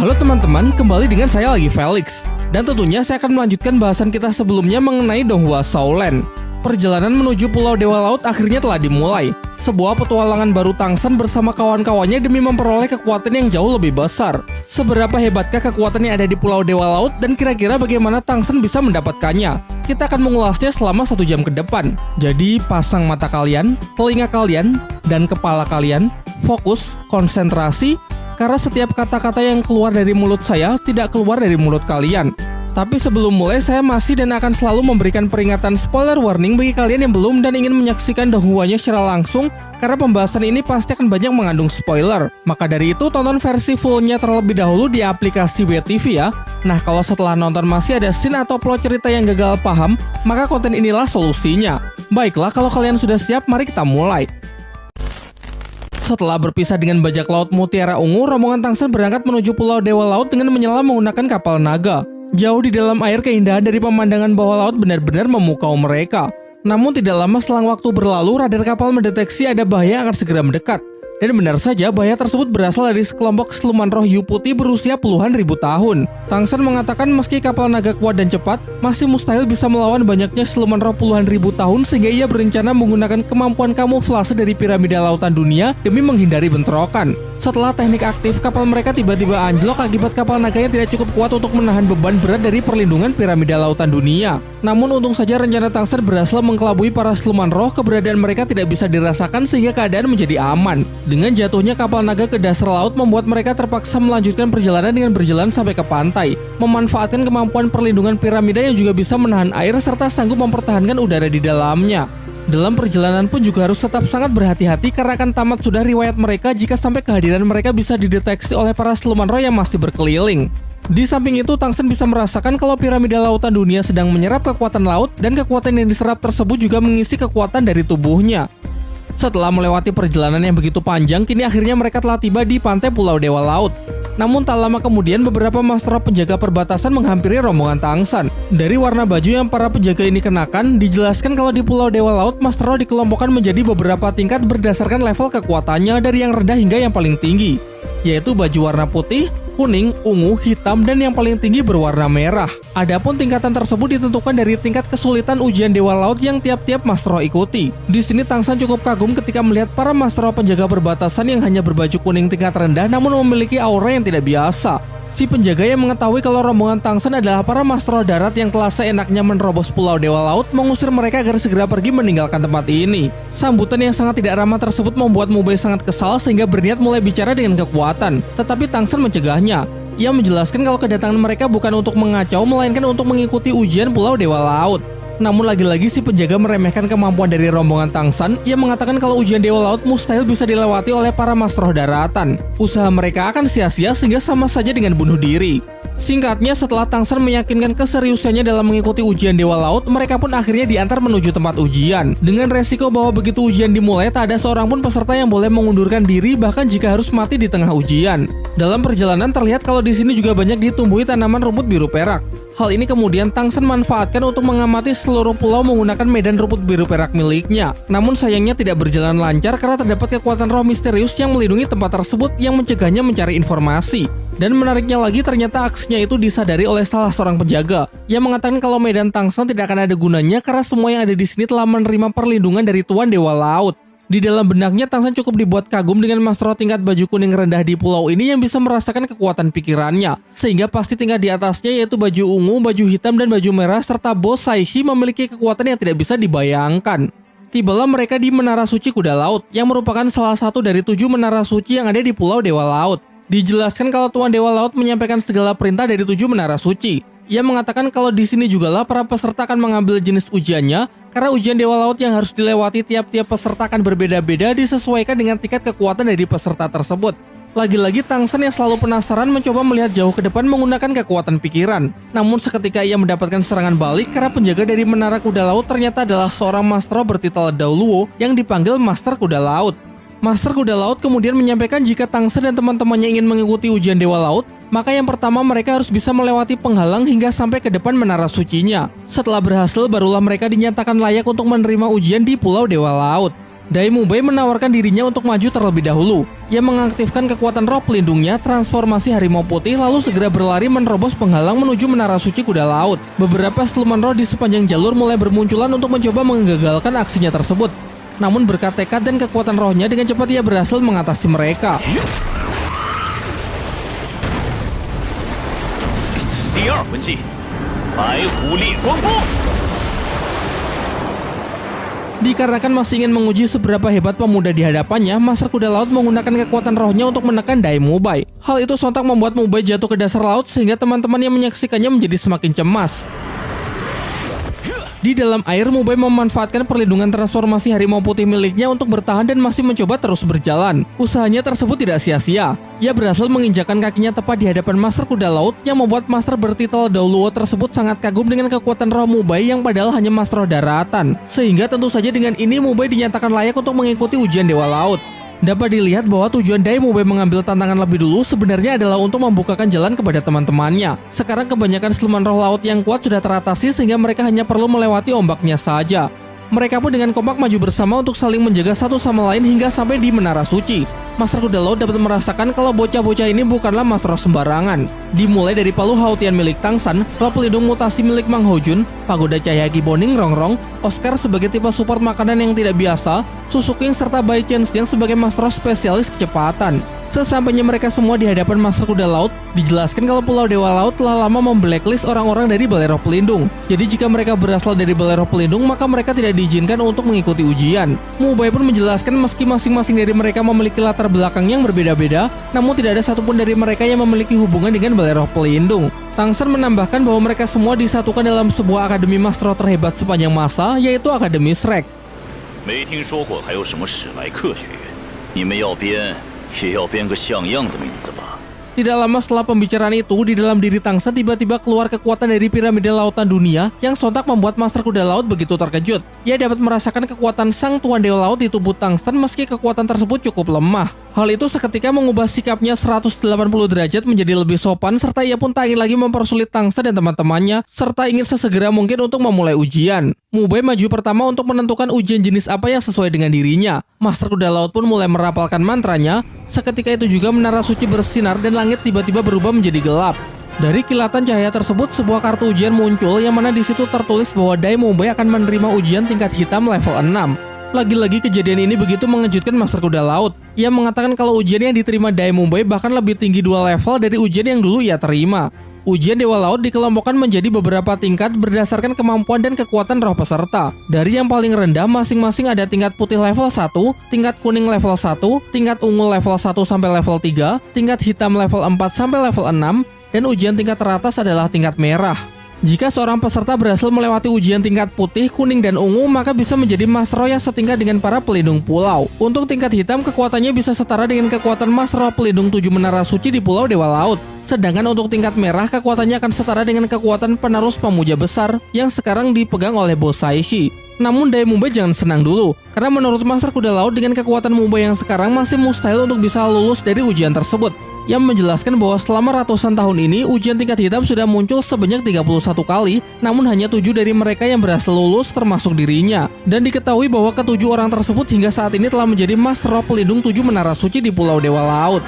Halo teman-teman, kembali dengan saya lagi Felix. Dan tentunya saya akan melanjutkan bahasan kita sebelumnya mengenai Donghua Shaolan. Perjalanan menuju Pulau Dewa Laut akhirnya telah dimulai. Sebuah petualangan baru Tang Shen bersama kawan-kawannya demi memperoleh kekuatan yang jauh lebih besar. Seberapa hebatkah kekuatan yang ada di Pulau Dewa Laut dan kira-kira bagaimana Tang Shen bisa mendapatkannya? Kita akan mengulasnya selama 1 jam ke depan. Jadi pasang mata kalian, telinga kalian, dan kepala kalian. Fokus, konsentrasi, karena setiap kata-kata yang keluar dari mulut saya tidak keluar dari mulut kalian. Tapi sebelum mulai, saya masih dan akan selalu memberikan peringatan spoiler warning bagi kalian yang belum dan ingin menyaksikan Donghuanya secara langsung, karena pembahasan ini pasti akan banyak mengandung spoiler. Maka dari itu, tonton versi fullnya terlebih dahulu di aplikasi WeTV ya. Nah, kalau setelah nonton masih ada scene atau plot cerita yang gagal paham, maka konten inilah solusinya. Baiklah, kalau kalian sudah siap, mari kita mulai. Setelah berpisah dengan bajak laut Mutiara Ungu, rombongan Tang Shen berangkat menuju Pulau Dewa Laut dengan menyelam menggunakan kapal naga. Jauh di dalam air, keindahan dari pemandangan bawah laut benar-benar memukau mereka. Namun tidak lama selang waktu berlalu, radar kapal mendeteksi ada bahaya yang akan segera mendekat. Dan benar saja, bahaya tersebut berasal dari sekelompok siluman roh hiu putih berusia puluhan ribu tahun. Tang Shen mengatakan meski kapal naga kuat dan cepat, masih mustahil bisa melawan banyaknya siluman roh puluhan ribu tahun, sehingga ia berencana menggunakan kemampuan kamuflase dari piramida lautan dunia demi menghindari bentrokan. Setelah teknik aktif, kapal mereka tiba-tiba anjlok akibat kapal naganya tidak cukup kuat untuk menahan beban berat dari perlindungan piramida lautan dunia. Namun untung saja rencana Tang Shen berhasil mengkelabui para siluman roh, keberadaan mereka tidak bisa dirasakan sehingga keadaan menjadi aman. Dengan jatuhnya kapal naga ke dasar laut membuat mereka terpaksa melanjutkan perjalanan dengan berjalan sampai ke pantai, memanfaatkan kemampuan perlindungan piramida yang juga bisa menahan air serta sanggup mempertahankan udara di dalamnya. Dalam perjalanan pun juga harus tetap sangat berhati-hati karena akan tamat sudah riwayat mereka jika sampai kehadiran mereka bisa dideteksi oleh para siluman roh yang masih berkeliling. Di samping itu, Tang Shen bisa merasakan kalau piramida lautan dunia sedang menyerap kekuatan laut dan kekuatan yang diserap tersebut juga mengisi kekuatan dari tubuhnya. Setelah melewati perjalanan yang begitu panjang, kini akhirnya mereka telah tiba di pantai Pulau Dewa Laut. Namun tak lama kemudian beberapa master penjaga perbatasan menghampiri rombongan Tang Shen. Dari warna baju yang para penjaga ini kenakan, dijelaskan kalau di Pulau Dewa Laut master dikelompokkan menjadi beberapa tingkat berdasarkan level kekuatannya dari yang rendah hingga yang paling tinggi, yaitu baju warna putih, kuning, ungu, hitam, dan yang paling tinggi berwarna merah. Adapun tingkatan tersebut ditentukan dari tingkat kesulitan ujian Dewa Laut yang tiap-tiap master ikuti. Di sini Tang Shen cukup kagum ketika melihat para master penjaga perbatasan yang hanya berbaju kuning tingkat rendah namun memiliki aura yang tidak biasa. Si penjaga yang mengetahui kalau rombongan Tang Shen adalah para master darat yang telah seenaknya menerobos Pulau Dewa Laut mengusir mereka agar segera pergi meninggalkan tempat ini. Sambutan yang sangat tidak ramah tersebut membuat Mubei sangat kesal sehingga berniat mulai bicara dengan kekuatan. Tetapi Tang Shen mencegahnya. Ia menjelaskan kalau kedatangan mereka bukan untuk mengacau melainkan untuk mengikuti ujian Pulau Dewa Laut. Namun lagi-lagi si penjaga meremehkan kemampuan dari rombongan Tang Shen. Ia mengatakan kalau ujian Dewa Laut mustahil bisa dilewati oleh para master daratan. Usaha mereka akan sia-sia sehingga sama saja dengan bunuh diri. Singkatnya, setelah Tang Shen meyakinkan keseriusannya dalam mengikuti ujian Dewa Laut, mereka pun akhirnya diantar menuju tempat ujian. Dengan resiko bahwa begitu ujian dimulai, tak ada seorang pun peserta yang boleh mengundurkan diri bahkan jika harus mati di tengah ujian. Dalam perjalanan terlihat kalau di sini juga banyak ditumbuhi tanaman rumput biru perak. Hal ini kemudian Tang Shen manfaatkan untuk mengamati seluruh pulau menggunakan medan rumput biru perak miliknya. Namun sayangnya tidak berjalan lancar karena terdapat kekuatan roh misterius yang melindungi tempat tersebut yang mencegahnya mencari informasi. Dan menariknya lagi, ternyata aksinya itu disadari oleh salah seorang penjaga yang mengatakan kalau medan Tang Shen tidak akan ada gunanya karena semua yang ada di sini telah menerima perlindungan dari Tuan Dewa Laut. Di dalam benaknya, Tang Shen cukup dibuat kagum dengan master tingkat baju kuning rendah di pulau ini yang bisa merasakan kekuatan pikirannya. Sehingga pasti tingkat di atasnya yaitu baju ungu, baju hitam, dan baju merah serta bos Saihi memiliki kekuatan yang tidak bisa dibayangkan. Tibalah mereka di Menara Suci Kuda Laut yang merupakan salah satu dari 7 menara suci yang ada di Pulau Dewa Laut. Dijelaskan kalau Tuan Dewa Laut menyampaikan segala perintah dari 7 menara suci. Ia mengatakan kalau di sini jugalah para peserta akan mengambil jenis ujiannya, karena ujian Dewa Laut yang harus dilewati tiap-tiap peserta akan berbeda-beda disesuaikan dengan tingkat kekuatan dari peserta tersebut. Lagi-lagi Tang Shen yang selalu penasaran mencoba melihat jauh ke depan menggunakan kekuatan pikiran. Namun seketika ia mendapatkan serangan balik karena penjaga dari Menara Kuda Laut ternyata adalah seorang master bertitel Dao Luo yang dipanggil Master Kuda Laut. Master Kuda Laut kemudian menyampaikan jika Tang Shen dan teman-temannya ingin mengikuti ujian Dewa Laut, maka yang pertama mereka harus bisa melewati penghalang hingga sampai ke depan menara sucinya. Setelah berhasil, barulah mereka dinyatakan layak untuk menerima ujian di Pulau Dewa Laut. Dai Mubai menawarkan dirinya untuk maju terlebih dahulu. Ia mengaktifkan kekuatan roh pelindungnya, transformasi harimau putih, lalu segera berlari menerobos penghalang menuju menara suci kuda laut. Beberapa siluman roh di sepanjang jalur mulai bermunculan untuk mencoba menggagalkan aksinya tersebut. Namun berkat tekad dan kekuatan rohnya, dengan cepat ia berhasil mengatasi mereka. Dikarenakan masih ingin menguji seberapa hebat pemuda di hadapannya, Master Kuda Laut menggunakan kekuatan rohnya untuk menekan Dai Mubai. Hal itu sontak membuat Mubai jatuh ke dasar laut sehingga teman-teman yang menyaksikannya menjadi semakin cemas. Di dalam air, Mubai memanfaatkan perlindungan transformasi harimau putih miliknya untuk bertahan dan masih mencoba terus berjalan. Usahanya tersebut tidak sia-sia. Ia berhasil menginjakkan kakinya tepat di hadapan Master Kuda Laut yang membuat Master bertitel Dauluo tersebut sangat kagum dengan kekuatan roh Mubai yang padahal hanya Master roh daratan. Sehingga tentu saja dengan ini Mubai dinyatakan layak untuk mengikuti ujian Dewa Laut. Dapat dilihat bahwa tujuan Dai Mubai mengambil tantangan lebih dulu sebenarnya adalah untuk membukakan jalan kepada teman-temannya. Sekarang kebanyakan siluman roh laut yang kuat sudah teratasi sehingga mereka hanya perlu melewati ombaknya saja. Mereka pun dengan kompak maju bersama untuk saling menjaga satu sama lain hingga sampai di Menara Suci. Master Kuda Laut dapat merasakan kalau bocah-bocah ini bukanlah master roh sembarangan. Dimulai dari palu Haotian milik Tang San, roh pelindung mutasi milik Mang Hojun, pagoda cahaya Giboning Rongrong, Oscar sebagai tipe support makanan yang tidak biasa, Susu King serta Bai Chen-xiang sebagai master roh spesialis kecepatan. Sesampainya mereka semua di hadapan Master Kuda Laut, dijelaskan kalau Pulau Dewa Laut telah lama memblacklist orang-orang dari Balai Roh Pelindung. Jadi jika mereka berasal dari Balai Roh Pelindung, maka mereka tidak diizinkan untuk mengikuti ujian. Mubai pun menjelaskan meski masing-masing dari mereka memiliki latar belakang yang berbeda-beda, namun tidak ada satupun dari mereka yang memiliki hubungan dengan Balai Roh Pelindung. Tang San menambahkan bahwa mereka semua disatukan dalam sebuah akademi master roh terhebat sepanjang masa, yaitu Akademi Shrek. 没听说过还有什么史莱克学院，你们要编也要编个像样的名字吧。 Tidak lama setelah pembicaraan itu, di dalam diri Tang San tiba-tiba keluar kekuatan dari piramida lautan dunia yang sontak membuat Master Kuda Laut begitu terkejut. Ia dapat merasakan kekuatan Sang Tuan Dewa Laut di tubuh Tang San meski kekuatan tersebut cukup lemah. Hal itu seketika mengubah sikapnya 180 derajat menjadi lebih sopan, serta ia pun tak ingin lagi mempersulit Tang San dan teman-temannya, serta ingin sesegera mungkin untuk memulai ujian. Mubai maju pertama untuk menentukan ujian jenis apa yang sesuai dengan dirinya. Master Kuda Laut pun mulai merapalkan mantranya. Seketika itu juga Menara Suci bersinar dan langit tiba-tiba berubah menjadi gelap. Dari kilatan cahaya tersebut, sebuah kartu ujian muncul yang mana di situ tertulis bahwa Dai Mubai akan menerima ujian tingkat hitam level 6. Lagi-lagi kejadian ini begitu mengejutkan Master Kuda Laut. Ia mengatakan kalau ujian yang diterima Dai Mubai bahkan lebih tinggi 2 level dari ujian yang dulu ia terima. Ujian Dewa Laut dikelompokkan menjadi beberapa tingkat berdasarkan kemampuan dan kekuatan roh peserta. Dari yang paling rendah masing-masing ada tingkat putih level 1, tingkat kuning level 1, tingkat ungu level 1 sampai level 3, tingkat hitam level 4 sampai level 6, dan ujian tingkat teratas adalah tingkat merah. Jika seorang peserta berhasil melewati ujian tingkat putih, kuning, dan ungu, maka bisa menjadi Master Roh yang setingkat dengan para pelindung pulau. Untuk tingkat hitam, kekuatannya bisa setara dengan kekuatan Master Roh pelindung 7 Menara Suci di Pulau Dewa Laut. Sedangkan untuk tingkat merah, kekuatannya akan setara dengan kekuatan penerus pemuja besar yang sekarang dipegang oleh Bos Saishi. Namun Dai Mubai jangan senang dulu, karena menurut Master Kuda Laut dengan kekuatan Mubai yang sekarang masih mustahil untuk bisa lulus dari ujian tersebut. Yang menjelaskan bahwa selama ratusan tahun ini, ujian tingkat hitam sudah muncul sebanyak 31 kali, namun hanya 7 dari mereka yang berhasil lulus termasuk dirinya. Dan diketahui bahwa ke-7 orang tersebut hingga saat ini telah menjadi Master Roh pelindung 7 Menara Suci di Pulau Dewa Laut.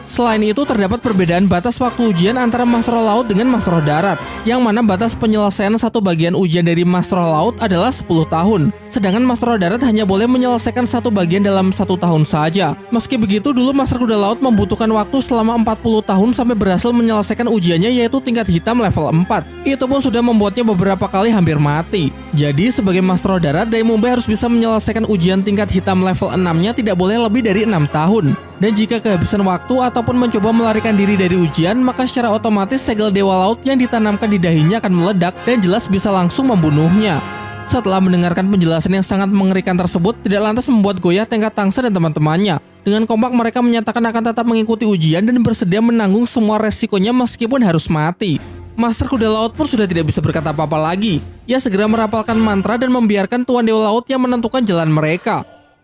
Selain itu, terdapat perbedaan batas waktu ujian antara Master Roh Laut dengan Master Roh Darat, yang mana batas penyelesaian satu bagian ujian dari Master Roh Laut adalah 10 tahun, sedangkan Master Roh Darat hanya boleh menyelesaikan satu bagian dalam 1 tahun saja. Meski begitu, dulu Master Kuda Laut membutuhkan waktu selama 40 tahun sampai berhasil menyelesaikan ujiannya, yaitu tingkat hitam level 4. Itu pun sudah membuatnya beberapa kali hampir mati. Jadi, sebagai Master Roh Darat, Dai Mubai harus bisa menyelesaikan ujian tingkat hitam level 6-nya tidak boleh lebih dari 6 tahun. Dan jika kehabisan waktu ataupun mencoba melarikan diri dari ujian, maka secara otomatis segel Dewa Laut yang ditanamkan di dahinya akan meledak dan jelas bisa langsung membunuhnya. Setelah mendengarkan penjelasan yang sangat mengerikan tersebut, tidak lantas membuat goyah tekad Tang San dan teman-temannya. Dengan kompak mereka menyatakan akan tetap mengikuti ujian dan bersedia menanggung semua resikonya meskipun harus mati. Master Kuda Laut pun sudah tidak bisa berkata apa-apa lagi. Ia segera merapalkan mantra dan membiarkan Tuan Dewa Laut yang menentukan jalan mereka.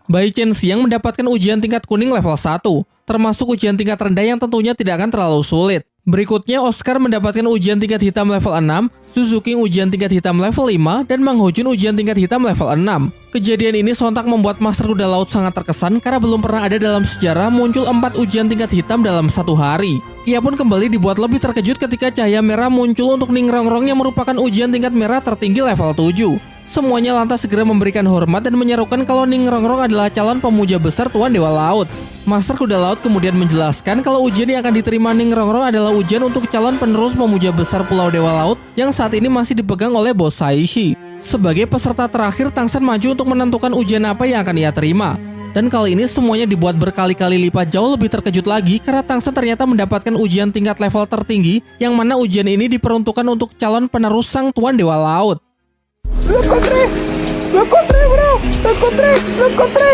Bai Chen-xiang mendapatkan ujian tingkat kuning level 1, termasuk ujian tingkat rendah yang tentunya tidak akan terlalu sulit. Berikutnya, Oscar mendapatkan ujian tingkat hitam level 6, Suzuki ujian tingkat hitam level 5, dan Mang Hojun ujian tingkat hitam level 6. Kejadian ini sontak membuat Master Kuda Laut sangat terkesan karena belum pernah ada dalam sejarah muncul 4 ujian tingkat hitam dalam satu hari. Ia pun kembali dibuat lebih terkejut ketika cahaya merah muncul untuk Ningrongrong yang merupakan ujian tingkat merah tertinggi level 7. Semuanya lantas segera memberikan hormat dan menyerukan kalau Ningrongrong adalah calon pemuja besar Tuan Dewa Laut. Master Kuda Laut kemudian menjelaskan kalau ujian yang akan diterima Ningrongrong adalah ujian untuk calon penerus pemuja besar Pulau Dewa Laut yang saat ini masih dipegang oleh Bos Saihi. Sebagai peserta terakhir, Tangsen maju untuk menentukan ujian apa yang akan ia terima. Dan kali ini semuanya dibuat berkali-kali lipat jauh lebih terkejut lagi karena Tangsen ternyata mendapatkan ujian tingkat level tertinggi yang mana ujian ini diperuntukkan untuk calon penerus sang Tuan Dewa Laut. Lo encontré, bro. Lo encontré.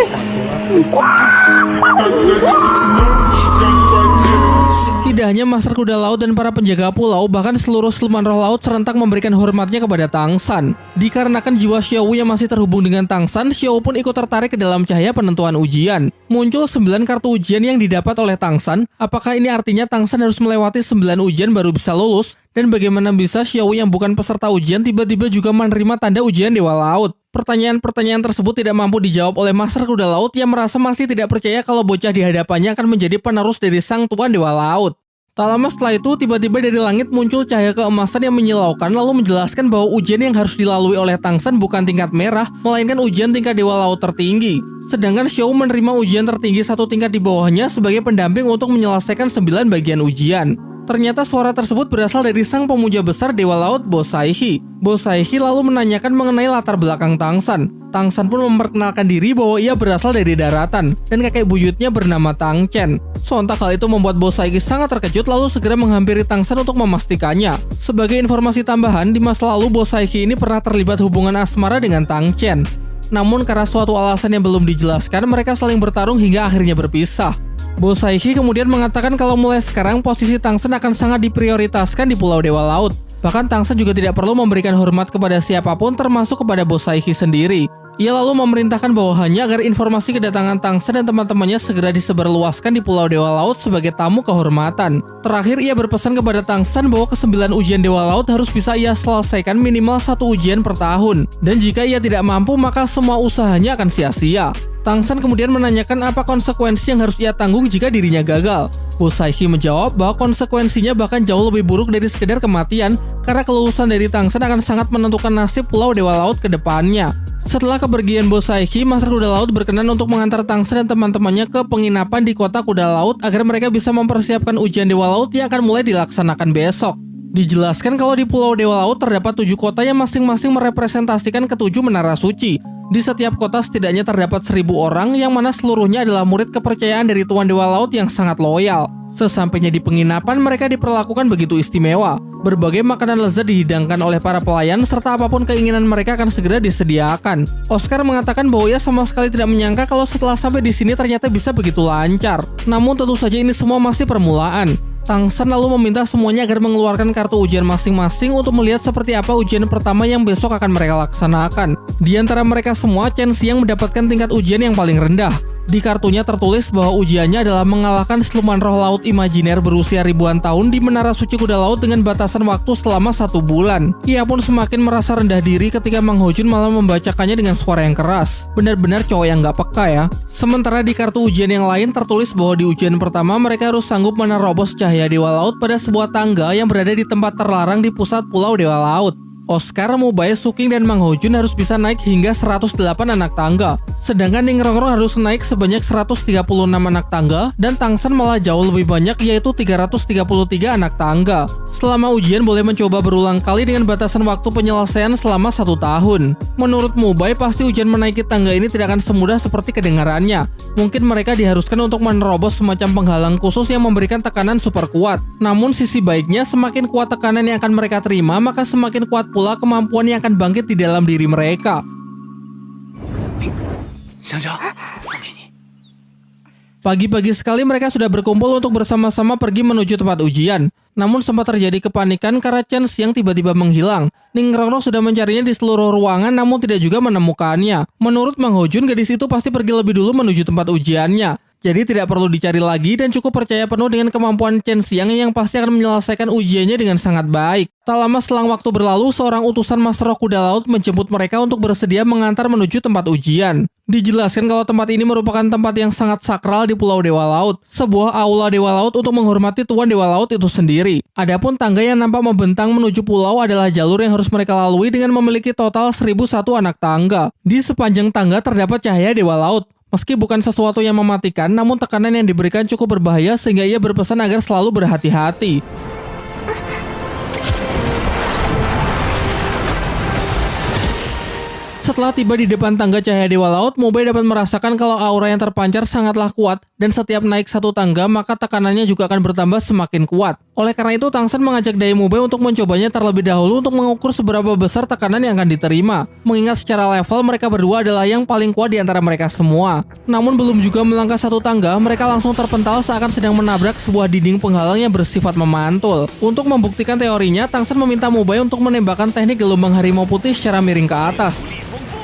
Tidak hanya Master Kuda Laut dan para penjaga pulau, bahkan seluruh siluman roh laut serentak memberikan hormatnya kepada Tangsan. Dikarenakan jiwa Xiaowu yang masih terhubung dengan Tangsan, Xiaowu pun ikut tertarik ke dalam cahaya penentuan ujian. Muncul 9 kartu ujian yang didapat oleh Tangsan. Apakah ini artinya Tangsan harus melewati 9 ujian baru bisa lulus? Dan bagaimana bisa Xiaowu yang bukan peserta ujian tiba-tiba juga menerima tanda ujian Dewa Laut? Pertanyaan-pertanyaan tersebut tidak mampu dijawab oleh Master Kuda Laut yang merasa masih tidak percaya kalau bocah di hadapannya akan menjadi penerus dari sang Tuan Dewa Laut. Tak lama setelah itu, tiba-tiba dari langit muncul cahaya keemasan yang menyilaukan lalu menjelaskan bahwa ujian yang harus dilalui oleh Tangsen bukan tingkat merah, melainkan ujian tingkat Dewa Laut tertinggi. Sedangkan Xiaowu menerima ujian tertinggi satu tingkat di bawahnya sebagai pendamping untuk menyelesaikan 9 bagian ujian. Ternyata suara tersebut berasal dari sang pemuja besar Dewa Laut, Bos Saihi. Bos Saihi lalu menanyakan mengenai latar belakang Tangsan. Tangsan pun memperkenalkan diri bahwa ia berasal dari daratan, dan kakek buyutnya bernama Tang Chen. Sontak hal itu membuat Bos Saihi sangat terkejut lalu segera menghampiri Tangsan untuk memastikannya. Sebagai informasi tambahan, di masa lalu Bos Saihi ini pernah terlibat hubungan asmara dengan Tang Chen. Namun karena suatu alasan yang belum dijelaskan, mereka saling bertarung hingga akhirnya berpisah. Bos Saihi kemudian mengatakan kalau mulai sekarang posisi Tangsen akan sangat diprioritaskan di Pulau Dewa Laut. Bahkan Tangsen juga tidak perlu memberikan hormat kepada siapapun termasuk kepada Bos Saihi sendiri. Ia lalu memerintahkan bawahannya agar informasi kedatangan Tangsen dan teman-temannya segera disebarluaskan di Pulau Dewa Laut sebagai tamu kehormatan. Terakhir ia berpesan kepada Tangsen bahwa ke-9 ujian Dewa Laut harus bisa ia selesaikan minimal 1 ujian per tahun. Dan jika ia tidak mampu maka semua usahanya akan sia-sia. Tangsen kemudian menanyakan apa konsekuensi yang harus ia tanggung jika dirinya gagal. Bos Saihi menjawab bahwa konsekuensinya bahkan jauh lebih buruk dari sekedar kematian karena kelulusan dari Tangsen akan sangat menentukan nasib Pulau Dewa Laut ke depannya. Setelah kepergian Bos Saihi, Master Kuda Laut berkenan untuk mengantar Tangsen dan teman-temannya ke penginapan di kota Kuda Laut agar mereka bisa mempersiapkan ujian Dewa Laut yang akan mulai dilaksanakan besok. Dijelaskan kalau di Pulau Dewa Laut terdapat 7 kota yang masing-masing merepresentasikan ke-7 menara suci. Di setiap kota setidaknya terdapat 1000 orang yang mana seluruhnya adalah murid kepercayaan dari Tuan Dewa Laut yang sangat loyal. Sesampainya di penginapan, mereka diperlakukan begitu istimewa. Berbagai makanan lezat dihidangkan oleh para pelayan serta apapun keinginan mereka akan segera disediakan. Oscar mengatakan bahwa ia sama sekali tidak menyangka kalau setelah sampai di sini ternyata bisa begitu lancar. Namun tentu saja ini semua masih permulaan. Tangsen lalu meminta semuanya agar mengeluarkan kartu ujian masing-masing untuk melihat seperti apa ujian pertama yang besok akan mereka laksanakan. Di antara mereka semua, Chen Xiang mendapatkan tingkat ujian yang paling rendah. Di kartunya tertulis bahwa ujiannya adalah mengalahkan siluman roh laut imajiner berusia ribuan tahun di Menara Suci Kuda Laut dengan batasan waktu selama 1 bulan. Ia pun semakin merasa rendah diri ketika Mang Hojun malah membacakannya dengan suara yang keras. Benar-benar cowok yang gak peka ya. Sementara di kartu ujian yang lain tertulis bahwa di ujian pertama mereka harus sanggup menerobos cahaya Dewa Laut pada sebuah tangga yang berada di tempat terlarang di pusat Pulau Dewa Laut. Oscar, Mubai, Suking, dan Mang Hojun harus bisa naik hingga 108 anak tangga. Sedangkan Ningrongrong harus naik sebanyak 136 anak tangga, dan Tangsen malah jauh lebih banyak yaitu 333 anak tangga. Selama ujian boleh mencoba berulang kali dengan batasan waktu penyelesaian selama 1 tahun. Menurut Mubai, pasti ujian menaiki tangga ini tidak akan semudah seperti kedengarannya. Mungkin mereka diharuskan untuk menerobos semacam penghalang khusus yang memberikan tekanan super kuat. Namun sisi baiknya, semakin kuat tekanan yang akan mereka terima, maka semakin kuat pula kemampuan yang akan bangkit di dalam diri mereka. Pagi-pagi sekali mereka sudah berkumpul untuk bersama-sama pergi menuju tempat ujian. Namun sempat terjadi kepanikan karena Chen Xiang tiba-tiba menghilang. Ningrongrong sudah mencarinya di seluruh ruangan namun tidak juga menemukannya. Menurut Mang Hojun, gadis itu pasti pergi lebih dulu menuju tempat ujiannya. Jadi tidak perlu dicari lagi dan cukup percaya penuh dengan kemampuan Chen Xiang yang pasti akan menyelesaikan ujiannya dengan sangat baik. Tak lama selang waktu berlalu, seorang utusan Master Roh Kuda Laut menjemput mereka untuk bersedia mengantar menuju tempat ujian. Dijelaskan kalau tempat ini merupakan tempat yang sangat sakral di Pulau Dewa Laut, sebuah aula Dewa Laut untuk menghormati Tuan Dewa Laut itu sendiri. Adapun tangga yang nampak membentang menuju pulau adalah jalur yang harus mereka lalui dengan memiliki total 1001 anak tangga. Di sepanjang tangga terdapat cahaya Dewa Laut. Meski bukan sesuatu yang mematikan, namun tekanan yang diberikan cukup berbahaya sehingga ia berpesan agar selalu berhati-hati. Setelah tiba di depan tangga cahaya Dewa Laut, Mubei dapat merasakan kalau aura yang terpancar sangatlah kuat dan setiap naik satu tangga maka tekanannya juga akan bertambah semakin kuat. Oleh karena itu, Tang San mengajak Dai Mubei untuk mencobanya terlebih dahulu untuk mengukur seberapa besar tekanan yang akan diterima. Mengingat secara level mereka berdua adalah yang paling kuat di antara mereka semua. Namun belum juga melangkah satu tangga, mereka langsung terpental seakan sedang menabrak sebuah dinding penghalang yang bersifat memantul. Untuk membuktikan teorinya, Tang San meminta Mubei untuk menembakkan teknik gelombang harimau putih secara miring ke atas.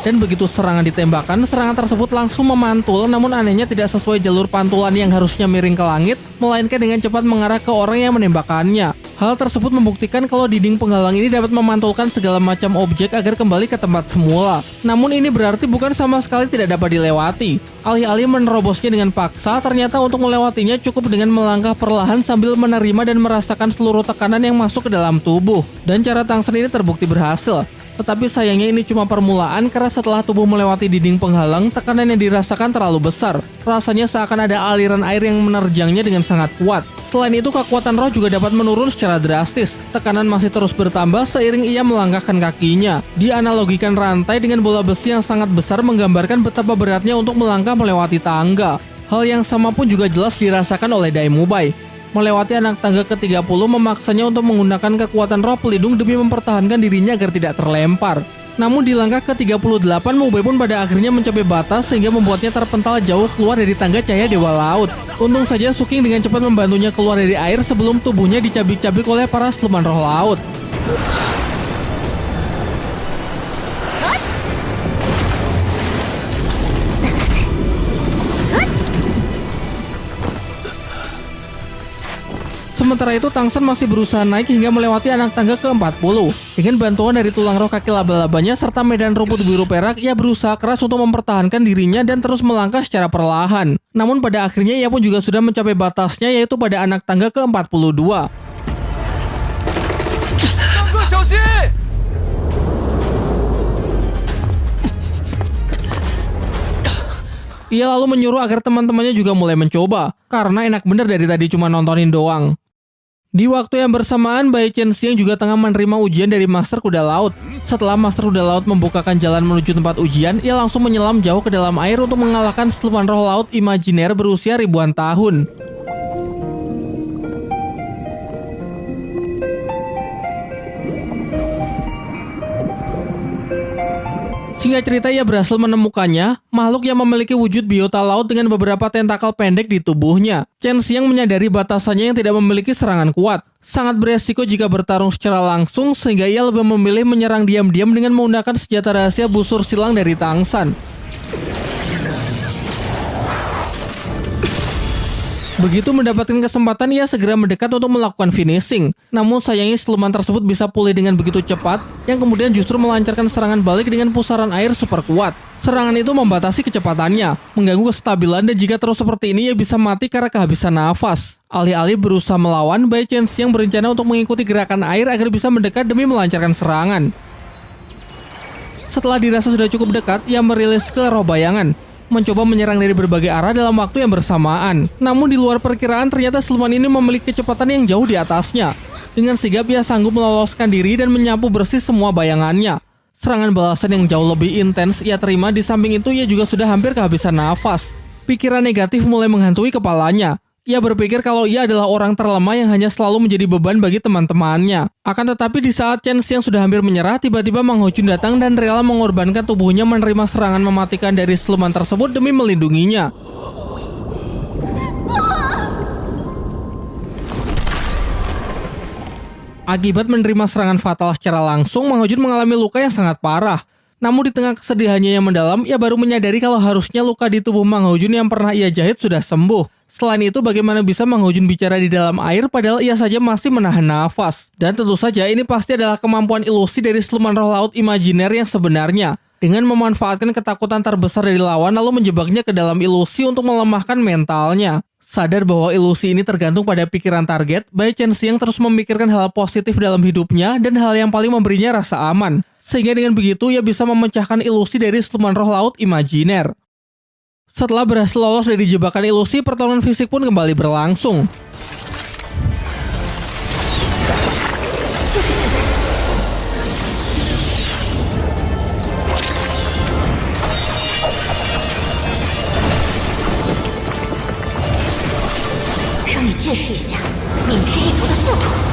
Dan begitu serangan ditembakkan, serangan tersebut langsung memantul, namun anehnya tidak sesuai jalur pantulan yang harusnya miring ke langit, melainkan dengan cepat mengarah ke orang yang menembakkannya. Hal tersebut membuktikan kalau dinding penghalang ini dapat memantulkan segala macam objek agar kembali ke tempat semula. Namun ini berarti bukan sama sekali tidak dapat dilewati. Alih-alih menerobosnya dengan paksa, ternyata untuk melewatinya cukup dengan melangkah perlahan sambil menerima dan merasakan seluruh tekanan yang masuk ke dalam tubuh. Dan cara Tang San ini terbukti berhasil. Tetapi sayangnya ini cuma permulaan karena setelah tubuh melewati dinding penghalang, tekanan yang dirasakan terlalu besar. Rasanya seakan ada aliran air yang menerjangnya dengan sangat kuat. Selain itu, kekuatan roh juga dapat menurun secara drastis. Tekanan masih terus bertambah seiring ia melangkahkan kakinya. Dianalogikan rantai dengan bola besi yang sangat besar menggambarkan betapa beratnya untuk melangkah melewati tangga. Hal yang sama pun juga jelas dirasakan oleh Dai Mubei. Melewati anak tangga ke-30 memaksanya untuk menggunakan kekuatan roh pelindung demi mempertahankan dirinya agar tidak terlempar. Namun di langkah ke-38, Mubei pun pada akhirnya mencapai batas sehingga membuatnya terpental jauh keluar dari tangga cahaya Dewa Laut. Untung saja Suking dengan cepat membantunya keluar dari air sebelum tubuhnya dicabik-cabik oleh para siluman roh laut. Sementara itu, Tang San masih berusaha naik hingga melewati anak tangga ke-40. Dengan bantuan dari tulang roh kaki laba-labanya serta medan rumput biru perak, ia berusaha keras untuk mempertahankan dirinya dan terus melangkah secara perlahan. Namun pada akhirnya ia pun juga sudah mencapai batasnya, yaitu pada anak tangga ke-42. Ia lalu menyuruh agar teman-temannya juga mulai mencoba, karena enak bener dari tadi cuma nontonin doang. Di waktu yang bersamaan, Bai Chen Xiang juga tengah menerima ujian dari Master Kuda Laut. Setelah Master Kuda Laut membukakan jalan menuju tempat ujian, ia langsung menyelam jauh ke dalam air untuk mengalahkan siluman roh laut imajiner berusia ribuan tahun. Singkat cerita, ia berhasil menemukannya, makhluk yang memiliki wujud biota laut dengan beberapa tentakel pendek di tubuhnya. Chen Xiang menyadari batasannya yang tidak memiliki serangan kuat. Sangat beresiko jika bertarung secara langsung, sehingga ia lebih memilih menyerang diam-diam dengan menggunakan senjata rahasia busur silang dari Tang San. Begitu mendapatkan kesempatan, ia segera mendekat untuk melakukan finishing. Namun sayangnya siluman tersebut bisa pulih dengan begitu cepat, yang kemudian justru melancarkan serangan balik dengan pusaran air super kuat. Serangan itu membatasi kecepatannya, mengganggu kestabilan, dan jika terus seperti ini ia bisa mati karena kehabisan nafas. Alih-alih berusaha melawan, Bai Chen Xiang berencana untuk mengikuti gerakan air agar bisa mendekat demi melancarkan serangan. Setelah dirasa sudah cukup dekat, ia merilis skill roh bayangan, mencoba menyerang dari berbagai arah dalam waktu yang bersamaan. Namun di luar perkiraan, ternyata siluman ini memiliki kecepatan yang jauh di atasnya. Dengan sigap ia sanggup meloloskan diri dan menyapu bersih semua bayangannya. Serangan balasan yang jauh lebih intens ia terima, di samping itu ia juga sudah hampir kehabisan nafas. Pikiran negatif mulai menghantui kepalanya. Ia berpikir kalau ia adalah orang terlemah yang hanya selalu menjadi beban bagi teman-temannya. Akan tetapi di saat Chen Xiang sudah hampir menyerah, tiba-tiba Mang Hojun datang dan rela mengorbankan tubuhnya menerima serangan mematikan dari siluman tersebut demi melindunginya. Akibat menerima serangan fatal secara langsung, Mang Hojun mengalami luka yang sangat parah. Namun di tengah kesedihannya yang mendalam, ia baru menyadari kalau harusnya luka di tubuh Mang Ho Jun yang pernah ia jahit sudah sembuh. Selain itu, bagaimana bisa Mang Ho Jun bicara di dalam air padahal ia saja masih menahan nafas? Dan tentu saja ini pasti adalah kemampuan ilusi dari siluman roh laut imajiner yang sebenarnya. Dengan memanfaatkan ketakutan terbesar dari lawan lalu menjebaknya ke dalam ilusi untuk melemahkan mentalnya. Sadar bahwa ilusi ini tergantung pada pikiran target, Bai Chen Xiang terus memikirkan hal positif dalam hidupnya dan hal yang paling memberinya rasa aman. Sehingga dengan begitu ia bisa memecahkan ilusi dari siluman roh laut imajiner. Setelah berhasil lolos dari jebakan ilusi, pertarungan fisik pun kembali berlangsung. 就是现在！让你见识一下泯之一族的速度。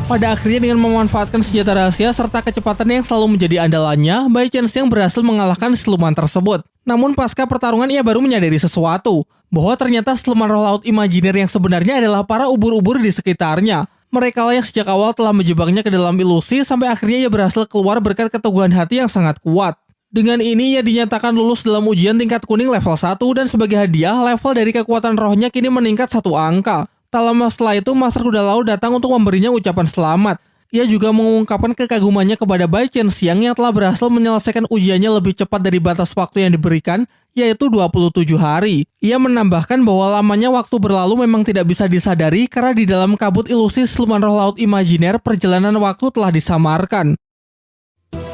Pada akhirnya dengan memanfaatkan senjata rahasia serta kecepatan yang selalu menjadi andalannya, Bai Chen Xiang berhasil mengalahkan siluman tersebut. Namun pasca pertarungan ia baru menyadari sesuatu, bahwa ternyata siluman roh laut imajiner yang sebenarnya adalah para ubur-ubur di sekitarnya. Mereka lah yang sejak awal telah menjebaknya ke dalam ilusi sampai akhirnya ia berhasil keluar berkat keteguhan hati yang sangat kuat. Dengan ini ia dinyatakan lulus dalam ujian tingkat kuning level 1 dan sebagai hadiah level dari kekuatan rohnya kini meningkat 1 angka. Tak lama setelah itu, Master Kuda Laut datang untuk memberinya ucapan selamat. Ia juga mengungkapkan kekagumannya kepada Bai Chen Xiang yang telah berhasil menyelesaikan ujiannya lebih cepat dari batas waktu yang diberikan, yaitu 27 hari. Ia menambahkan bahwa lamanya waktu berlalu memang tidak bisa disadari karena di dalam kabut ilusi siluman roh laut imajiner perjalanan waktu telah disamarkan.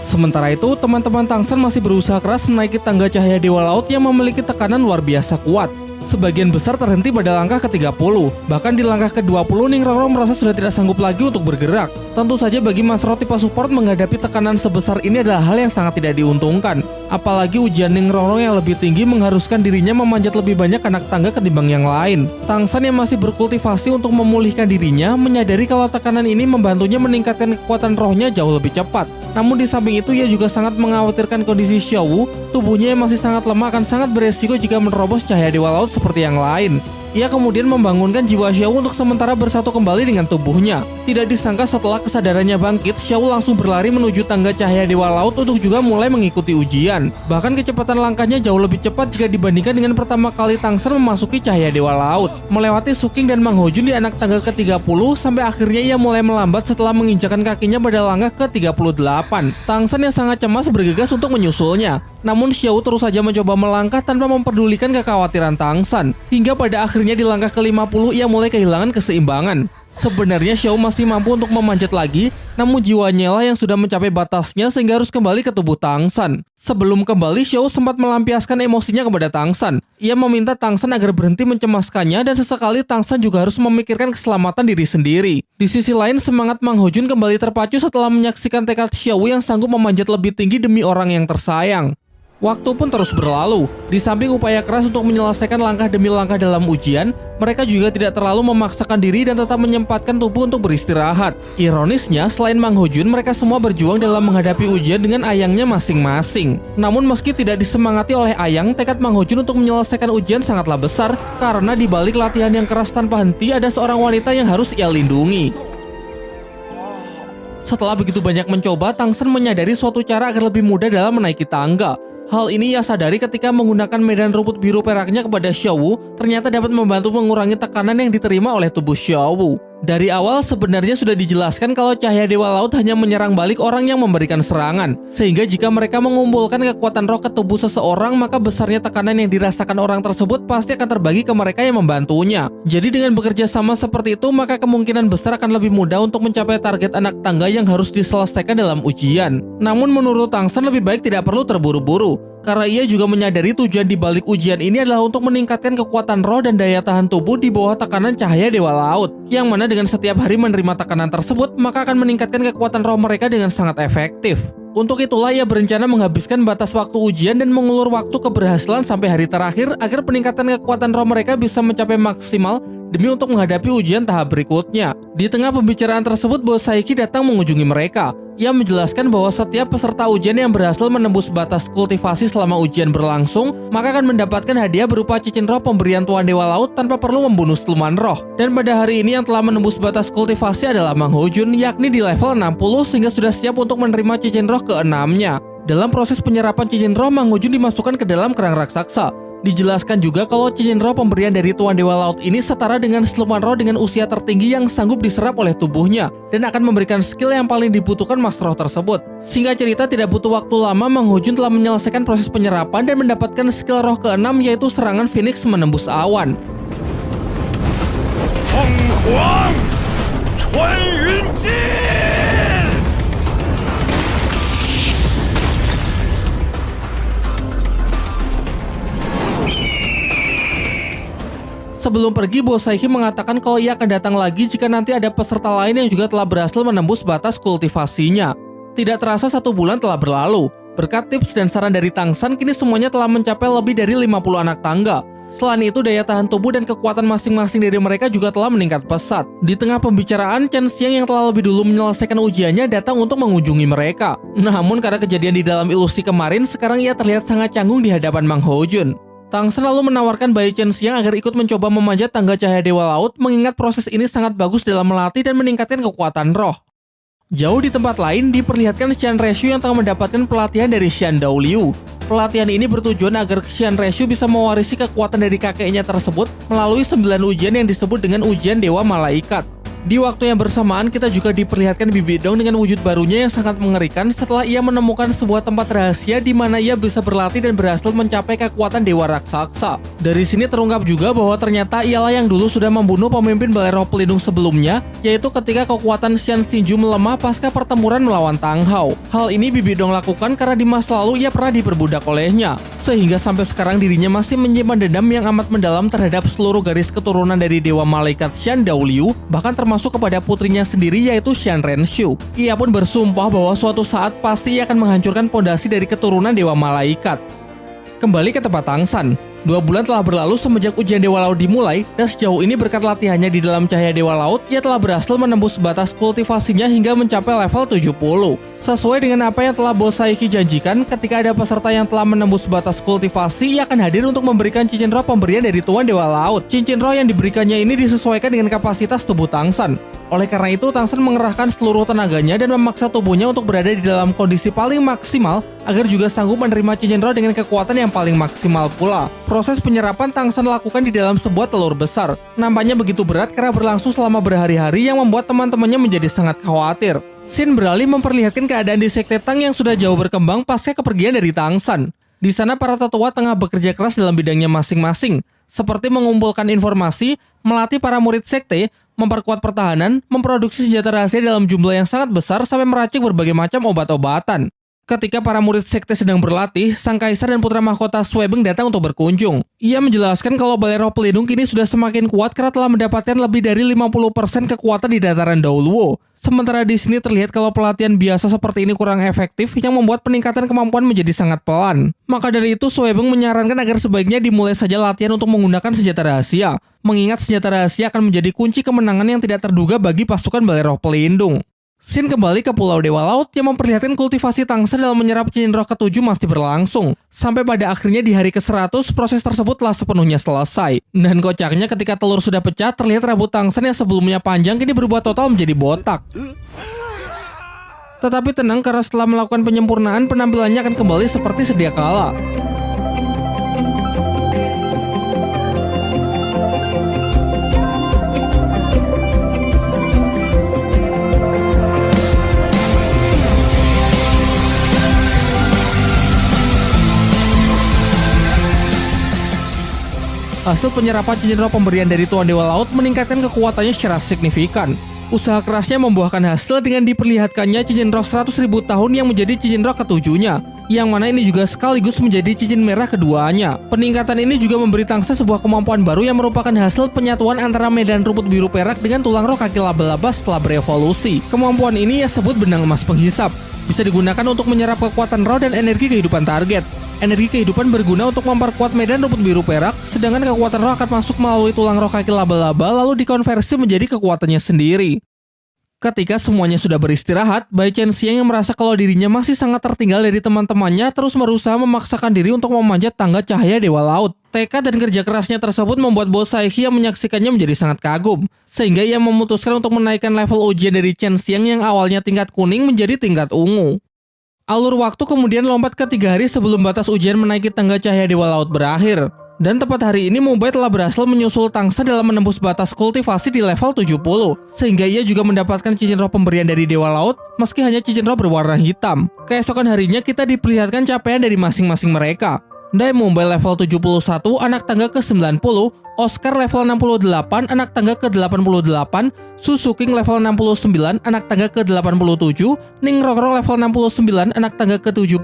Sementara itu, teman-teman Tangsan masih berusaha keras menaiki tangga cahaya Dewa Laut yang memiliki tekanan luar biasa kuat. Sebagian besar terhenti pada langkah ke-30. Bahkan di langkah ke-20, Ning Rongrong merasa sudah tidak sanggup lagi untuk bergerak. Tentu saja bagi Mas Rao tipe support menghadapi tekanan sebesar ini adalah hal yang sangat tidak diuntungkan. Apalagi ujian Ning Rongrong yang lebih tinggi mengharuskan dirinya memanjat lebih banyak anak tangga ketimbang yang lain. Tangsan yang masih berkultivasi untuk memulihkan dirinya menyadari kalau tekanan ini membantunya meningkatkan kekuatan rohnya jauh lebih cepat. Namun di samping itu ia juga sangat mengkhawatirkan kondisi Xiao Wu, tubuhnya yang masih sangat lemah akan sangat beresiko jika menerobos cahaya Dewa Laut seperti yang lain. Ia kemudian membangunkan jiwa Xiao Wu untuk sementara bersatu kembali dengan tubuhnya. Tidak disangka setelah kesadarannya bangkit, Xiao Wu langsung berlari menuju tangga cahaya Dewa Laut untuk juga mulai mengikuti ujian. Bahkan kecepatan langkahnya jauh lebih cepat jika dibandingkan dengan pertama kali Tangsan memasuki cahaya Dewa Laut. Melewati Suking dan Mang Ho Jun di anak tangga ke-30 sampai akhirnya ia mulai melambat setelah menginjakan kakinya pada langkah ke-38. Tangsan yang sangat cemas bergegas untuk menyusulnya. Namun Xiao Wu terus saja mencoba melangkah tanpa memperdulikan kekhawatiran Tangsan. Hingga pada akhirnya di langkah ke-50 ia mulai kehilangan keseimbangan. Sebenarnya Xiao Wu masih mampu untuk memanjat lagi, namun jiwanya lah yang sudah mencapai batasnya sehingga harus kembali ke tubuh Tangsan. Sebelum kembali, Xiao Wu sempat melampiaskan emosinya kepada Tangsan. Ia meminta Tangsan agar berhenti mencemaskannya dan sesekali Tangsan juga harus memikirkan keselamatan diri sendiri. Di sisi lain, semangat Mang Ho Jun kembali terpacu setelah menyaksikan tekad Xiao Wu yang sanggup memanjat lebih tinggi demi orang yang tersayang. Waktu pun terus berlalu. Di samping upaya keras untuk menyelesaikan langkah demi langkah dalam ujian, mereka juga tidak terlalu memaksakan diri dan tetap menyempatkan tubuh untuk beristirahat. Ironisnya, selain Mang Ho Jun, mereka semua berjuang dalam menghadapi ujian dengan ayangnya masing-masing. Namun meski tidak disemangati oleh ayang, tekad Mang Ho Jun untuk menyelesaikan ujian sangatlah besar karena di balik latihan yang keras tanpa henti ada seorang wanita yang harus ia lindungi. Setelah begitu banyak mencoba, Tangsan menyadari suatu cara agar lebih mudah dalam menaiki tangga. Hal ini ia sadari ketika menggunakan medan rumput biru peraknya kepada Xiao Wu, ternyata dapat membantu mengurangi tekanan yang diterima oleh tubuh Xiao Wu. Dari awal sebenarnya sudah dijelaskan kalau cahaya Dewa Laut hanya menyerang balik orang yang memberikan serangan. Sehingga jika mereka mengumpulkan kekuatan roh ke tubuh seseorang, maka besarnya tekanan yang dirasakan orang tersebut pasti akan terbagi ke mereka yang membantunya. Jadi dengan bekerja sama seperti itu, maka kemungkinan besar akan lebih mudah untuk mencapai target anak tangga yang harus diselesaikan dalam ujian. Namun menurut Tangsan lebih baik tidak perlu terburu-buru. Karena ia juga menyadari tujuan di balik ujian ini adalah untuk meningkatkan kekuatan roh dan daya tahan tubuh di bawah tekanan cahaya Dewa Laut. Yang mana dengan setiap hari menerima tekanan tersebut, maka akan meningkatkan kekuatan roh mereka dengan sangat efektif. Untuk itulah ia berencana menghabiskan batas waktu ujian dan mengulur waktu keberhasilan sampai hari terakhir agar peningkatan kekuatan roh mereka bisa mencapai maksimal demi untuk menghadapi ujian tahap berikutnya. Di tengah pembicaraan tersebut, Bos Saiki datang mengunjungi mereka. Ia menjelaskan bahwa setiap peserta ujian yang berhasil menembus batas kultivasi selama ujian berlangsung, maka akan mendapatkan hadiah berupa cincin roh pemberian Tuan Dewa Laut tanpa perlu membunuh siluman roh. Dan pada hari ini yang telah menembus batas kultivasi adalah Mang Hojun, yakni di level 60 sehingga sudah siap untuk menerima cincin roh ke-6-nya. Dalam proses penyerapan cincin roh, Mang Hojun dimasukkan ke dalam kerang raksasa. Dijelaskan juga kalau cincin roh pemberian dari Tuan Dewa Laut ini setara dengan siluman roh dengan usia tertinggi yang sanggup diserap oleh tubuhnya dan akan memberikan skill yang paling dibutuhkan master roh tersebut. Singkat cerita, tidak butuh waktu lama, Mang Hojun telah menyelesaikan proses penyerapan dan mendapatkan skill roh ke-6 yaitu serangan Phoenix menembus awan. Penghuang Chuan Yun Jin. Sebelum pergi, Bos Saiki mengatakan kalau ia akan datang lagi jika nanti ada peserta lain yang juga telah berhasil menembus batas kultivasinya. Tidak terasa 1 bulan telah berlalu. Berkat tips dan saran dari Tang San, kini semuanya telah mencapai lebih dari 50 anak tangga. Selain itu, daya tahan tubuh dan kekuatan masing-masing dari mereka juga telah meningkat pesat. Di tengah pembicaraan, Chen Xiang yang telah lebih dulu menyelesaikan ujiannya datang untuk mengunjungi mereka. Namun karena kejadian di dalam ilusi kemarin, sekarang ia terlihat sangat canggung di hadapan Mang Hojun. Tang San lalu menawarkan bayi Chen Xiang agar ikut mencoba memanjat tangga cahaya Dewa Laut, mengingat proses ini sangat bagus dalam melatih dan meningkatkan kekuatan roh. Jauh di tempat lain, diperlihatkan Xian Reshu yang tengah mendapatkan pelatihan dari Xian Daoliu. Pelatihan ini bertujuan agar Xian Reshu bisa mewarisi kekuatan dari kakeknya tersebut melalui 9 ujian yang disebut dengan ujian Dewa Malaikat. Di waktu yang bersamaan, kita juga diperlihatkan Bibi Dong dengan wujud barunya yang sangat mengerikan setelah ia menemukan sebuah tempat rahasia di mana ia bisa berlatih dan berhasil mencapai kekuatan Dewa Raksasa. Dari sini terungkap juga bahwa ternyata ialah yang dulu sudah membunuh pemimpin Balai Roh Pelindung sebelumnya, yaitu ketika kekuatan Xian Xinju melemah pasca pertempuran melawan Tang Hao. Hal ini Bibi Dong lakukan karena di masa lalu ia pernah diperbudak olehnya, sehingga sampai sekarang dirinya masih menyimpan dendam yang amat mendalam terhadap seluruh garis keturunan dari Dewa Malaikat Xian Daoliu, bahkan termasuk kepada putrinya sendiri yaitu Xian Renshu. Ia pun bersumpah bahwa suatu saat pasti ia akan menghancurkan pondasi dari keturunan Dewa Malaikat. Kembali ke tempat Tang San. 2 bulan telah berlalu semenjak ujian Dewa Laut dimulai, dan sejauh ini berkat latihannya di dalam cahaya Dewa Laut, ia telah berhasil menembus batas kultivasinya hingga mencapai level 70. Sesuai dengan apa yang telah Bos Saiki janjikan, ketika ada peserta yang telah menembus batas kultivasi, ia akan hadir untuk memberikan cincin roh pemberian dari Tuan Dewa Laut. Cincin roh yang diberikannya ini disesuaikan dengan kapasitas tubuh Tang San. Oleh karena itu, Tang San mengerahkan seluruh tenaganya dan memaksa tubuhnya untuk berada di dalam kondisi paling maksimal agar juga sanggup menerima cincin roh dengan kekuatan yang paling maksimal pula. Proses penyerapan Tang San lakukan di dalam sebuah telur besar. Nampaknya begitu berat karena berlangsung selama berhari-hari yang membuat teman-temannya menjadi sangat khawatir. Scene beralih memperlihatkan keadaan di Sekte Tang yang sudah jauh berkembang pasca kepergian dari Tang San. Di sana para tetua tengah bekerja keras dalam bidangnya masing-masing, seperti mengumpulkan informasi, melatih para murid sekte, memperkuat pertahanan, memproduksi senjata rahasia dalam jumlah yang sangat besar sampai meracik berbagai macam obat-obatan. Ketika para murid sekte sedang berlatih, Sang Kaisar dan putra mahkota Suebeng datang untuk berkunjung. Ia menjelaskan kalau Balai Roh Pelindung kini sudah semakin kuat karena telah mendapatkan lebih dari 50% kekuatan di dataran Daoluo. Sementara di sini terlihat kalau pelatihan biasa seperti ini kurang efektif yang membuat peningkatan kemampuan menjadi sangat pelan. Maka dari itu Suebeng menyarankan agar sebaiknya dimulai saja latihan untuk menggunakan senjata rahasia, mengingat senjata rahasia akan menjadi kunci kemenangan yang tidak terduga bagi pasukan Balai Roh Pelindung. Scene kembali ke Pulau Dewa Laut yang memperlihatkan kultivasi Tang San dalam menyerap cincin roh ke-7 masih berlangsung. Sampai pada akhirnya di hari ke-100, proses tersebut telah sepenuhnya selesai. Dan kocaknya ketika telur sudah pecah, terlihat rambut Tang San yang sebelumnya panjang kini berubah total menjadi botak. Tetapi tenang karena setelah melakukan penyempurnaan, penampilannya akan kembali seperti sedia kala. Hasil penyerapan cincin roh pemberian dari Tuan Dewa Laut meningkatkan kekuatannya secara signifikan. Usaha kerasnya membuahkan hasil dengan diperlihatkannya cincin roh 100.000 tahun yang menjadi cincin roh ke-7-nya, yang mana ini juga sekaligus menjadi cincin merah keduanya. Peningkatan ini juga memberi Tang San sebuah kemampuan baru yang merupakan hasil penyatuan antara medan rumput biru perak dengan tulang roh kaki laba-laba setelah berevolusi. Kemampuan ini ia sebut benang emas penghisap. Bisa digunakan untuk menyerap kekuatan roh dan energi kehidupan target. Energi kehidupan berguna untuk memperkuat medan rumput biru perak, sedangkan kekuatan roh akan masuk melalui tulang roh kaki laba-laba lalu dikonversi menjadi kekuatannya sendiri. Ketika semuanya sudah beristirahat, Bai Chen Xiang yang merasa kalau dirinya masih sangat tertinggal dari teman-temannya terus berusaha memaksakan diri untuk memanjat tangga cahaya Dewa Laut. Tekad dan kerja kerasnya tersebut membuat Bo Saihi yang menyaksikannya menjadi sangat kagum, sehingga ia memutuskan untuk menaikkan level ujian dari Chen Xiang yang awalnya tingkat kuning menjadi tingkat ungu. Alur waktu kemudian lompat ke 3 hari sebelum batas ujian menaiki tangga cahaya Dewa Laut berakhir. Dan tepat hari ini Mu Bai telah berhasil menyusul Tangsa dalam menembus batas kultivasi di level 70, sehingga ia juga mendapatkan cincin roh pemberian dari Dewa Laut meski hanya cincin roh berwarna hitam. Keesokan harinya kita diperlihatkan capaian dari masing-masing mereka. Dai Mu Bai level 71, anak tangga ke-90, Oscar level 68, anak tangga ke-88, Susu King level 69, anak tangga ke-87, Ning Rongrong level 69, anak tangga ke-70,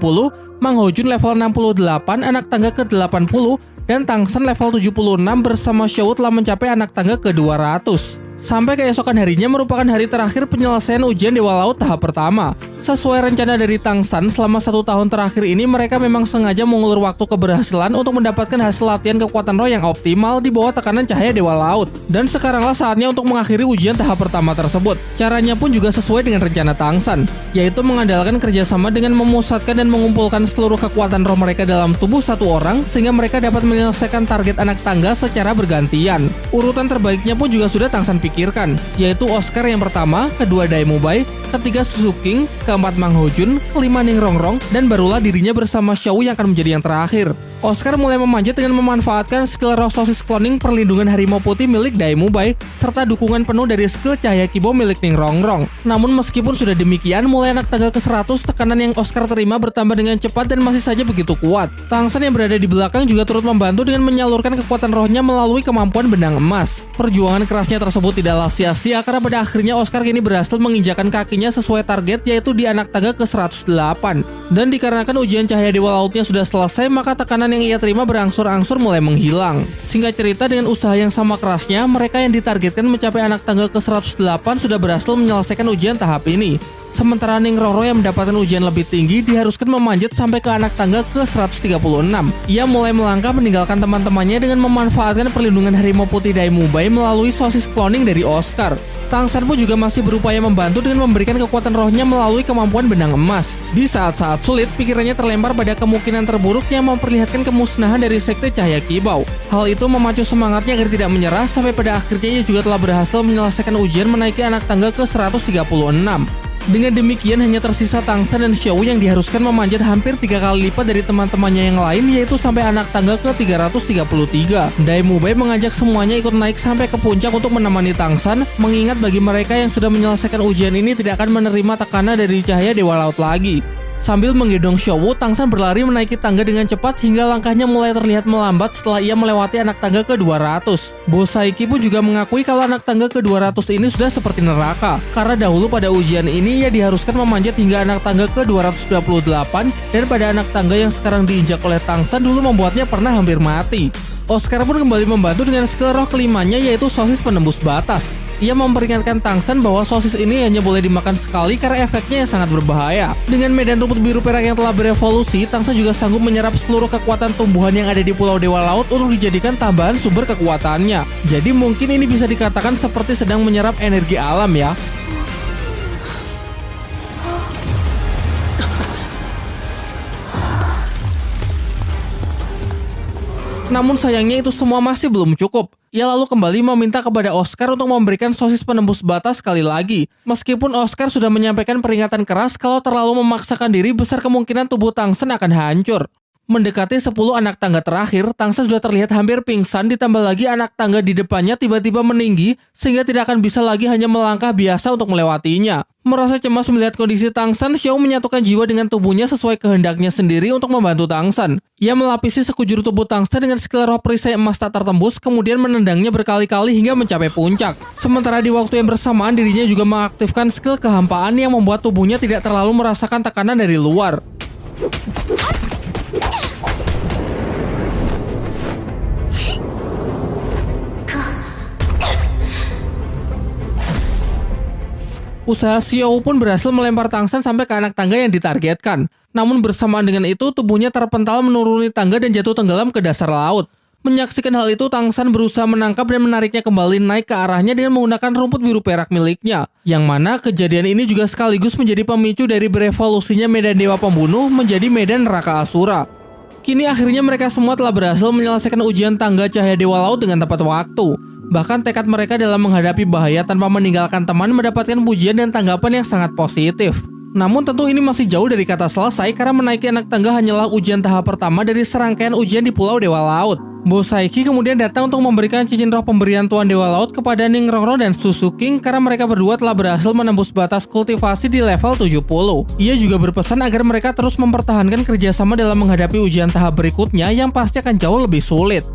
Mang Ho Jun level 68, anak tangga ke-80, dan Tangsan level 76 bersama Xiao telah mencapai anak tangga ke-200. Sampai keesokan harinya merupakan hari terakhir penyelesaian ujian Dewa Laut tahap pertama. Sesuai rencana dari Tangsan, selama 1 tahun terakhir ini mereka memang sengaja mengulur waktu keberhasilan untuk mendapatkan hasil latihan kekuatan roh yang optimal di bawah tekanan cahaya Dewa Laut. Dan sekaranglah saatnya untuk mengakhiri ujian tahap pertama tersebut. Caranya pun juga sesuai dengan rencana Tangsan, yaitu mengandalkan kerjasama dengan memusatkan dan mengumpulkan seluruh kekuatan roh mereka dalam tubuh satu orang sehingga mereka dapat menyelesaikan target anak tangga secara bergantian. Urutan terbaiknya pun juga sudah Tangsan pikirkan, yaitu Oscar yang pertama, kedua Dai Mu Bai, ketiga Susu King, keempat Mang Ho Jun, kelima Ning Rongrong, dan barulah dirinya bersama Xiao yang akan menjadi yang terakhir. Oscar mulai memanjat dengan memanfaatkan skill roh sosis cloning perlindungan harimau putih milik Dai Mu Bai, serta dukungan penuh dari skill cahaya kibo milik Ning Rongrong. Namun meskipun sudah demikian, mulai anak tangga ke-100, tekanan yang Oscar terima bertambah dengan cepat dan masih saja begitu kuat. Tangsan yang berada di belakang juga turut membantu dengan menyalurkan kekuatan rohnya melalui kemampuan benang emas. Perjuangan kerasnya tersebut tidaklah sia-sia karena pada akhirnya Oscar kini berhasil menginjakan kakinya sesuai target, yaitu di anak tangga ke-108. Dan dikarenakan ujian cahaya Dewa Lautnya sudah selesai, maka tekanan yang ia terima berangsur-angsur mulai menghilang. Singkat cerita, dengan usaha yang sama kerasnya, mereka yang ditargetkan mencapai anak tangga ke-108 sudah berhasil menyelesaikan ujian tahap ini. Sementara Ning Rongrong yang mendapatkan ujian lebih tinggi diharuskan memanjat sampai ke anak tangga ke-136. Ia mulai melangkah meninggalkan teman-temannya dengan memanfaatkan perlindungan harimau putih Dai Mu Bai melalui sosis cloning dari Oscar. Tangsan pun juga masih berupaya membantu dengan memberikan kekuatan rohnya melalui kemampuan benang emas. Di saat-saat sulit, pikirannya terlempar pada kemungkinan terburuk yang memperlihatkan kemusnahan dari sekte cahaya kibau. Hal itu memacu semangatnya agar tidak menyerah sampai pada akhirnya ia juga telah berhasil menyelesaikan ujian menaiki anak tangga ke-136. Dengan demikian hanya tersisa Tangsan dan Xiao yang diharuskan memanjat hampir 3 kali lipat dari teman-temannya yang lain, yaitu sampai anak tangga ke-333. Dai Mu Bai mengajak semuanya ikut naik sampai ke puncak untuk menemani Tangsan, mengingat bagi mereka yang sudah menyelesaikan ujian ini tidak akan menerima tekanan dari cahaya Dewa Laut lagi. Sambil menggendong Xiao, Tangsan berlari menaiki tangga dengan cepat hingga langkahnya mulai terlihat melambat setelah ia melewati anak tangga ke-200. Bo Saihi pun juga mengakui kalau anak tangga ke-200 ini sudah seperti neraka, karena dahulu pada ujian ini ia diharuskan memanjat hingga anak tangga ke-228, dan pada anak tangga yang sekarang diinjak oleh Tangsan dulu membuatnya pernah hampir mati. Oscar pun kembali membantu dengan skill roh kelimanya, yaitu sosis penembus batas. Ia memperingatkan Tangsan bahwa sosis ini hanya boleh dimakan sekali karena efeknya yang sangat berbahaya. Dengan medan rumput biru perak yang telah berevolusi, Tangsan juga sanggup menyerap seluruh kekuatan tumbuhan yang ada di Pulau Dewa Laut untuk dijadikan tambahan sumber kekuatannya. Jadi mungkin ini bisa dikatakan seperti sedang menyerap energi alam ya. Namun sayangnya itu semua masih belum cukup. Ia lalu kembali meminta kepada Oscar untuk memberikan sosis penembus batas sekali lagi. Meskipun Oscar sudah menyampaikan peringatan keras kalau terlalu memaksakan diri, besar kemungkinan tubuh Tangsan akan hancur. Mendekati 10 anak tangga terakhir, Tangsan sudah terlihat hampir pingsan, ditambah lagi anak tangga di depannya tiba-tiba meninggi sehingga tidak akan bisa lagi hanya melangkah biasa untuk melewatinya. Merasa cemas melihat kondisi Tangsan, Xiao menyatukan jiwa dengan tubuhnya sesuai kehendaknya sendiri untuk membantu Tangsan. Ia melapisi sekujur tubuh Tangsan dengan skill roh perisai emas tak tertembus, kemudian menendangnya berkali-kali hingga mencapai puncak. Sementara di waktu yang bersamaan, dirinya juga mengaktifkan skill kehampaan yang membuat tubuhnya tidak terlalu merasakan tekanan dari luar. Usaha Xiao pun berhasil melempar Tangsan sampai ke anak tangga yang ditargetkan. Namun bersamaan dengan itu, tubuhnya terpental menuruni tangga dan jatuh tenggelam ke dasar laut. Menyaksikan hal itu, Tang San berusaha menangkap dan menariknya kembali naik ke arahnya dengan menggunakan rumput biru perak miliknya. Yang mana kejadian ini juga sekaligus menjadi pemicu dari berevolusinya medan Dewa Pembunuh menjadi medan neraka Asura. Kini akhirnya mereka semua telah berhasil menyelesaikan ujian tangga cahaya Dewa Laut dengan tepat waktu. Bahkan tekad mereka dalam menghadapi bahaya tanpa meninggalkan teman mendapatkan pujian dan tanggapan yang sangat positif. Namun tentu ini masih jauh dari kata selesai karena menaiki anak tangga hanyalah ujian tahap pertama dari serangkaian ujian di Pulau Dewa Laut. Bos Saiki kemudian datang untuk memberikan cincin roh pemberian Tuan Dewa Laut kepada Ning Rongro dan Susu King karena mereka berdua telah berhasil menembus batas kultivasi di level 70. Ia juga berpesan agar mereka terus mempertahankan kerjasama dalam menghadapi ujian tahap berikutnya yang pasti akan jauh lebih sulit.